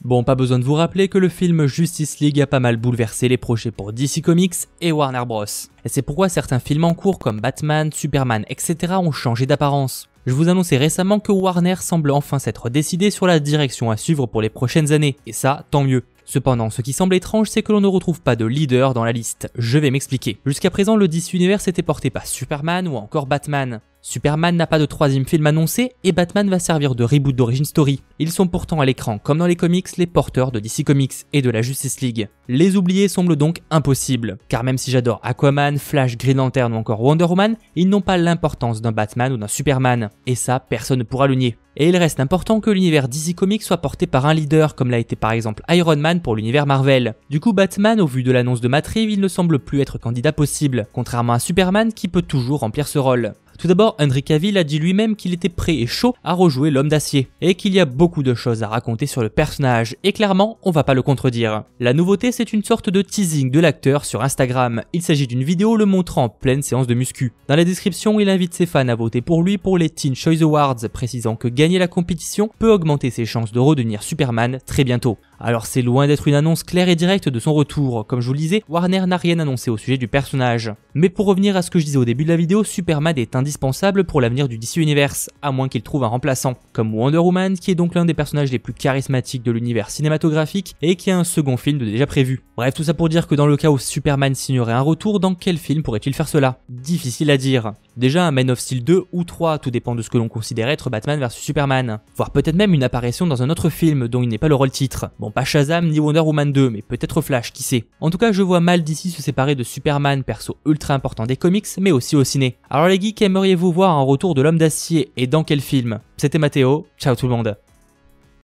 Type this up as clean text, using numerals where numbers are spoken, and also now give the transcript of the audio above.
Bon, pas besoin de vous rappeler que le film Justice League a pas mal bouleversé les projets pour DC Comics et Warner Bros. Et c'est pourquoi certains films en cours comme Batman, Superman, etc. ont changé d'apparence. Je vous annonçais récemment que Warner semble enfin s'être décidé sur la direction à suivre pour les prochaines années, et ça, tant mieux. Cependant, ce qui semble étrange, c'est que l'on ne retrouve pas de leader dans la liste. Je vais m'expliquer. Jusqu'à présent, le DC Universe était porté par Superman ou encore Batman. Superman n'a pas de troisième film annoncé et Batman va servir de reboot d'origin story. Ils sont pourtant à l'écran, comme dans les comics, les porteurs de DC Comics et de la Justice League. Les oublier semble donc impossible, car même si j'adore Aquaman, Flash, Green Lantern ou encore Wonder Woman, ils n'ont pas l'importance d'un Batman ou d'un Superman, et ça, personne ne pourra le nier. Et il reste important que l'univers DC Comics soit porté par un leader, comme l'a été par exemple Iron Man pour l'univers Marvel. Du coup, Batman, au vu de l'annonce de Matt Reeves, il ne semble plus être candidat possible, contrairement à Superman qui peut toujours remplir ce rôle. Tout d'abord, Henry Cavill a dit lui-même qu'il était prêt et chaud à rejouer l'Homme d'Acier, et qu'il y a beaucoup de choses à raconter sur le personnage, et clairement, on va pas le contredire. La nouveauté, c'est une sorte de teasing de l'acteur sur Instagram. Il s'agit d'une vidéo le montrant en pleine séance de muscu. Dans la description, il invite ses fans à voter pour lui pour les Teen Choice Awards, précisant que gagner la compétition peut augmenter ses chances de redevenir Superman très bientôt. Alors c'est loin d'être une annonce claire et directe de son retour. Comme je vous le disais, Warner n'a rien annoncé au sujet du personnage. Mais pour revenir à ce que je disais au début de la vidéo, Superman est indispensable pour l'avenir du DC Universe, à moins qu'il trouve un remplaçant, comme Wonder Woman qui est donc l'un des personnages les plus charismatiques de l'univers cinématographique et qui a un second film de déjà prévu. Bref, tout ça pour dire que dans le cas où Superman signerait un retour, dans quel film pourrait-il faire cela? Difficile à dire. Déjà un Man of Steel 2 ou 3, tout dépend de ce que l'on considère être Batman vs Superman. Voire peut-être même une apparition dans un autre film dont il n'est pas le rôle titre. Bon, pas Shazam ni Wonder Woman 2, mais peut-être Flash, qui sait. En tout cas, je vois mal DC se séparer de Superman, perso ultra important des comics, mais aussi au ciné. Alors les geeks, aimeriez-vous voir un retour de l'Homme d'Acier et dans quel film? C'était Mathéo, ciao tout le monde.